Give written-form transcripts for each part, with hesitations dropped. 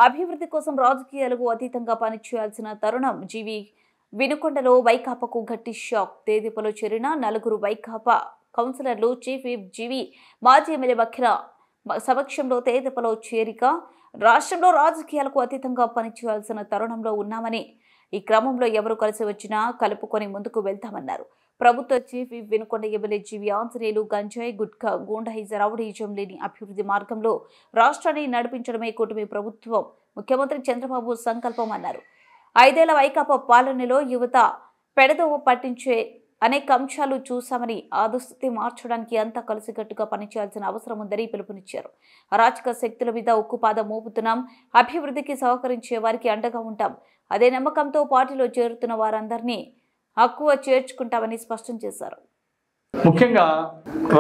అభివృద్ధి కోసం రాజకీయాలకు అతీతంగా పనిచేయాల్సిన తరుణం. జీవి వినుకొండలో వైకాపాకు గట్టి షాక్. తేదీపలో చేరిన 4 వైకాపా కౌన్సిలర్లు చీఫ్ విప్ జీవి మాజీ ఎమ్మెల్యే వక్కిర సమక్షంలో తేదీపలో చేరిక. రాష్ట్రంలో రాజకీయాలకు అతీతంగా పనిచేయాల్సిన తరుణంలో ఉన్నామని, ఈ క్రమంలో ఎవరు కలిసి వచ్చినా కలుపుకొని ముందుకు వెళ్తామన్నారు. ప్రభుత్వ చీఫ్ విప్ వినుకొండ ఎమ్మెల్యే జీవి ఆంజనేయులు గంజాయి, గుట్కా, గూండాయిజం, రౌడీయిజం లేని అభివృద్ధి మార్గంలో రాష్ట్రాన్ని నడిపించడమే కూటమి ప్రభుత్వం, ముఖ్యమంత్రి చంద్రబాబు సంకల్పం అన్నారు. 5 ఏళ్ల వైకాపా పాలనలో యువత పెడదోవ పట్టించే అనేక అంశాలు చూశామని, ఆ దుస్థితి మార్చడానికి అంతా కలిసికట్టుగా పనిచేయాల్సిన అవసరం ఉందని పిలుపునిచ్చారు. అరాచక శక్తుల మీద ఉక్కుపాదం మోపుతున్నాం. అభివృద్ధికి సహకరించే వారికి అండగా ఉంటాం. అదే నమ్మకంతో పార్టీలో చేరుతున్న వారందరినీ హక్కువ చేర్చుకుంటామని స్పష్టం చేశారు. ముఖ్యంగా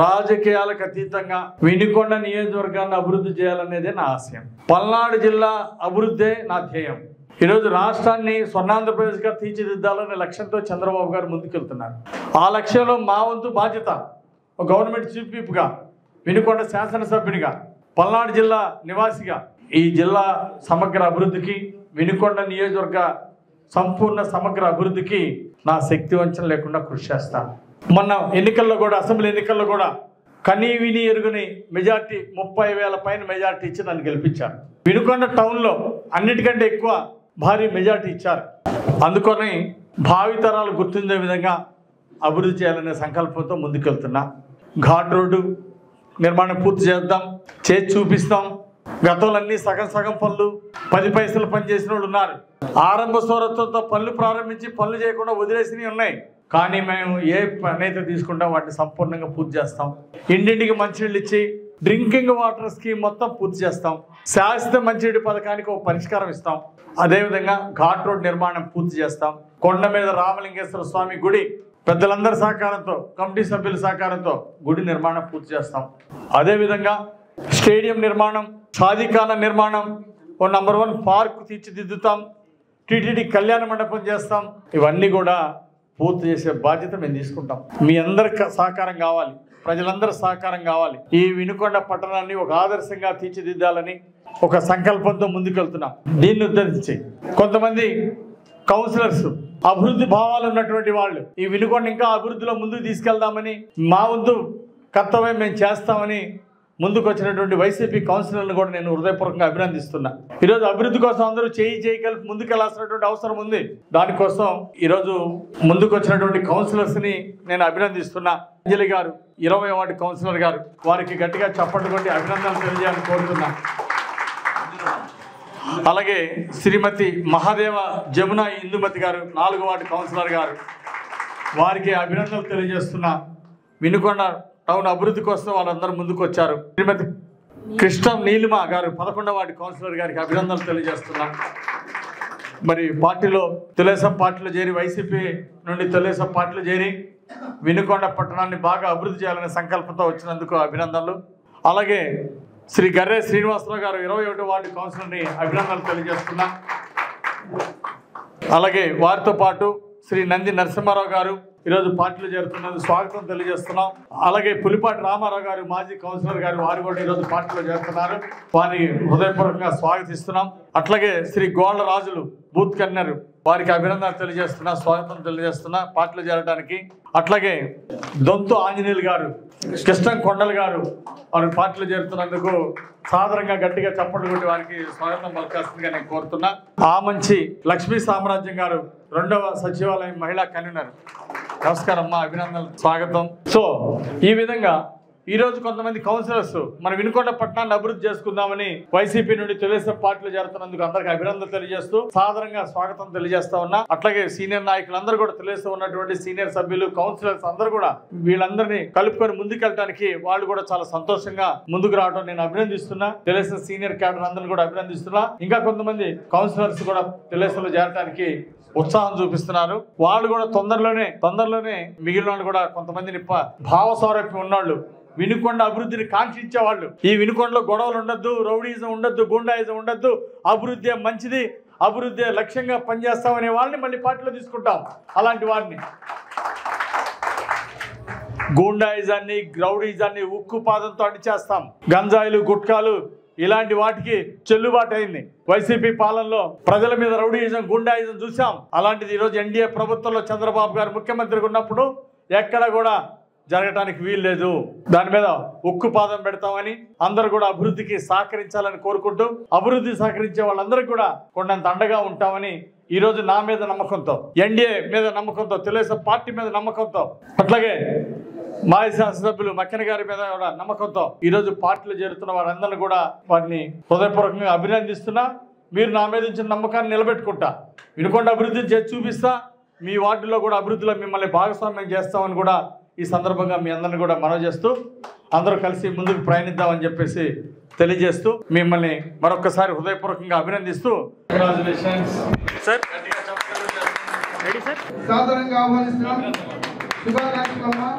రాజకీయాలకు అతీతంగా వినుకొండ నియోజకవర్గాన్ని అభివృద్ధి చేయాలనేదే నా ఆశయం. పల్నాడు జిల్లా అభివృద్ధే నా ధ్యేయం. ఈరోజు రాష్ట్రాన్ని స్వర్ణాంధ్రప్రదేశ్గా తీర్చిదిద్దాలనే లక్ష్యంతో చంద్రబాబు గారు ముందుకెళ్తున్నారు. ఆ లక్ష్యంలో మా వంతు బాధ్యత గవర్నమెంట్ చీఫ్ విప్గా, వినుకొండ శాసనసభ్యునిగా, పల్నాడు జిల్లా నివాసిగా ఈ జిల్లా సమగ్ర అభివృద్ధికి, వినుకొండ నియోజకవర్గ సంపూర్ణ సమగ్ర అభివృద్ధికి నా శక్తి వంచన లేకుండా కృషి చేస్తాను. మొన్న ఎన్నికల్లో కూడా, అసెంబ్లీ ఎన్నికల్లో కూడా కనీ విని ఎరుగుని మెజార్టీ 30,000 పైన మెజార్టీ ఇచ్చి నన్ను గెలిపించారు. వినుకొండ టౌన్లో అన్నిటికంటే ఎక్కువ భారీ మెజార్టీ ఇచ్చారు. అందుకని భావితరాలు గుర్తుండే విధంగా అభివృద్ధి చేయాలనే సంకల్పంతో ముందుకెళ్తున్నా. ఘాట్ రోడ్డు నిర్మాణం పూర్తి చేద్దాం, చేసి చూపిస్తాం. గతంలో సగం పనులు 10 పైసలు పని చేసిన వాళ్ళు ఉన్నారు. ఆరంభ స్వరత్వంతో పనులు ప్రారంభించి పనులు చేయకుండా వదిలేసినవి ఉన్నాయి. కానీ మేము ఏ పని అయితే తీసుకుంటాం వాటిని సంపూర్ణంగా పూర్తి చేస్తాం. ఇంటింటికి మంచినీళ్ళు ఇచ్చి డ్రింకింగ్ వాటర్ స్కీమ్ మొత్తం పూర్తి చేస్తాం. శాశ్వత మంచినీటి పథకానికి ఒక పరిష్కారం ఇస్తాం. అదేవిధంగా ఘాట్ రోడ్ నిర్మాణం పూర్తి చేస్తాం. కొండ మీద రామలింగేశ్వర స్వామి గుడి పెద్దలందరి సహకారంతో, కమిటీ సభ్యుల సహకారంతో గుడి నిర్మాణం పూర్తి చేస్తాం. అదేవిధంగా స్టేడియం నిర్మాణం, షాదీఖానా నిర్మాణం, ఓ నంబర్ 1 పార్క్ తీర్చిదిద్దుతాం. టీటీడీ కళ్యాణ మండపం చేస్తాం. ఇవన్నీ కూడా పూర్తి చేసే బాధ్యత మేము తీసుకుంటాం. మీ అందరి సహకారం కావాలి, ప్రజలందరి సహకారం కావాలి. ఈ వినుకొండ పట్టణాన్ని ఒక ఆదర్శంగా తీర్చిదిద్దాలని ఒక సంకల్పంతో ముందుకెళ్తున్నాం. దీన్ని ఉద్ధరించి కొంతమంది కౌన్సిలర్స్ అభివృద్ధి భావాలు ఉన్నటువంటి వాళ్ళు ఈ వినుకొండ ఇంకా అభివృద్ధిలో ముందుకు తీసుకెళ్దామని, మా వంతు కర్తవ్యం మేము చేస్తామని ముందుకు వచ్చినటువంటి వైసీపీ కౌన్సిలర్లను కూడా నేను హృదయపూర్వకంగా అభినందిస్తున్నా. ఈరోజు అభివృద్ధి కోసం అందరూ చేయి కలిపి ముందుకెళ్లాల్సినటువంటి అవసరం ఉంది. దానికోసం ఈరోజు ముందుకు వచ్చినటువంటి కౌన్సిలర్స్ని నేను అభినందిస్తున్నా. అంజలి గారు 20వ వార్డు కౌన్సిలర్ గారు, వారికి గట్టిగా చప్పట్లు కొట్టి అభినందనలు తెలియజేయాలని కోరుతున్నా. అలాగే శ్రీమతి మహాదేవ జమున ఇందుమతి గారు 4వ వార్డు కౌన్సిలర్ గారు, వారికి అభినందనలు తెలియజేస్తున్నా. వినుకొండ టౌన్ అభివృద్ధి కోసం వాళ్ళందరూ ముందుకు వచ్చారు. శ్రీమతి కృష్ణ నీలిమ గారు 11వ వార్డు కౌన్సిలర్ గారికి అభినందనలు తెలియజేస్తున్నా. మరి పార్టీలో తెలుగుదేశం పార్టీలో చేరి, వైసీపీ నుండి తెలుగుదేశం పార్టీలో చేరి వినుకొండ పట్టణాన్ని బాగా అభివృద్ధి చేయాలనే సంకల్పంతో వచ్చినందుకు అభినందనలు. అలాగే శ్రీ గర్రె శ్రీనివాసరావు గారు 21వ వార్డు కౌన్సిలర్ని అభినందనలు తెలియజేస్తున్నా. అలాగే వారితో పాటు శ్రీ నంది నరసింహారావు గారు ఈరోజు పార్టీలో చేరుతున్నందుకు స్వాగతం తెలియజేస్తున్నాం. అలాగే పులిపాటి రామారావు గారు మాజీ కౌన్సిలర్ గారు, వారు కూడా ఈరోజు పార్టీలో చేరుతున్నారు. వారిని హృదయపూర్వకంగా స్వాగతిస్తున్నాం. అట్లాగే శ్రీ గోళ్ల రాజులు బూత్ కన్వీనర్, వారికి అభినందనలు తెలియజేస్తున్నా, స్వాగతం తెలియజేస్తున్నా పార్టీలో చేరడానికి. అట్లాగే దొంతు ఆంజనేయులు గారు, కృష్ణం కొండలు గారు వారి పార్టీలో చేరుతున్నందుకు సాధారణంగా గట్టిగా చప్పట్లు కొట్టి వారికి స్వాగతం పలకాల్సిందిగా నేను కోరుతున్నా. ఆ మంచి లక్ష్మీ సామ్రాజ్యం గారు 2వ సచివాలయం మహిళా కన్వీనర్, నమస్కారం అమ్మా, అభినందనలు, స్వాగతం. సో ఈ విధంగా ఈరోజు కొంతమంది కౌన్సిలర్స్ మన వినుకొండ పట్టణాన్ని అభివృద్ధి చేసుకుందామని వైసీపీ నుండి తెలుగుదేశం పార్టీలో చేరుతున్నందుకు అందరికీ అభినందనలు తెలియజేస్తూ సాధారణంగా స్వాగతం తెలియజేస్తా ఉన్నా. అట్లాగే సీనియర్ నాయకులందరూ కూడా, తెలుగుదేశం ఉన్నటువంటి సీనియర్ సభ్యులు, కౌన్సిలర్స్ అందరూ కూడా వీళ్ళందరినీ కలుపుకొని ముందుకెళ్ళడానికి వాళ్ళు కూడా చాలా సంతోషంగా ముందుకు రావడం నేను అభినందిస్తున్నా. తెలుగుదేశం సీనియర్ క్యాడర్ అందరిని కూడా అభినందిస్తున్నా. ఇంకా కొంతమంది కౌన్సిలర్స్ కూడా తెలుగుదేశంలో చేరడానికి ఉత్సాహం చూపిస్తున్నారు. వాళ్ళు కూడా తొందరలోనే మిగిలిన వాళ్ళు కూడా కొంతమందిని భావస్వారూప్యం ఉన్నవాళ్ళు, వినుకొండ అభివృద్ధిని కాంక్షించే వాళ్ళు, ఈ వినుకొండలో గొడవలు ఉండొద్దు, రౌడీజం ఉండొద్దు, గుండాయిజం ఉండొద్దు, అభివృద్ధి మంచిది, అభివృద్ధి లక్ష్యంగా పనిచేస్తామనే వాళ్ళని మళ్ళీ పార్టీలో తీసుకుంటాం. అలాంటి వారిని గూండాయిజాన్ని, గ్రౌడీజాన్ని ఉక్కు పాదంతో అణిచేస్తాం. గంజాయిలు, గుట్కాలు ఇలాంటి వాటికి చెల్లుబాటు అయింది. వైసీపీ పాలనలో ప్రజల మీద రౌడీయిజం, గుండాయిజం చూసాం. అలాంటిది ఈరోజు ఎన్డీఏ ప్రభుత్వంలో చంద్రబాబు గారు ముఖ్యమంత్రిగా ఉన్నప్పుడు ఎక్కడ కూడా జరగటానికి వీల్లేదు. దాని మీద ఉక్కు పాదం పెడతామని అందరూ కూడా అభివృద్ధికి సహకరించాలని కోరుకుంటూ, అభివృద్ధి సహకరించే వాళ్ళందరికీ కూడా కొండంత అండగా ఉంటామని ఈరోజు నా మీద నమ్మకంతో, ఎన్డీఏ మీద నమ్మకంతో, తెలుగుదేశం పార్టీ మీద నమ్మకంతో, అట్లాగే మాజీ శాసనసభ్యులు మక్కెన గారి మీద కూడా నమ్మకంతో ఈరోజు పార్టీలో చేరుతున్న వారందరినీ కూడా వారిని హృదయపూర్వకంగా అభినందిస్తున్నా. మీరు నా మీద ఇచ్చిన నమ్మకాన్ని నిలబెట్టుకుంటా, వినుకొండ అభివృద్ధిని చేసి చూపిస్తా. మీ వార్డులో కూడా అభివృద్ధిలో మిమ్మల్ని భాగస్వామ్యం చేస్తామని కూడా ఈ సందర్భంగా మీ అందరిని కూడా మనవి చేస్తూ, అందరూ కలిసి ముందుకు ప్రయాణిద్దామని చెప్పేసి తెలియజేస్తూ, మిమ్మల్ని మరొకసారి హృదయపూర్వకంగా అభినందిస్తూ సాధారణంగా ఆహ్వానిస్తున్నాం. శుభాకాంక్షలు.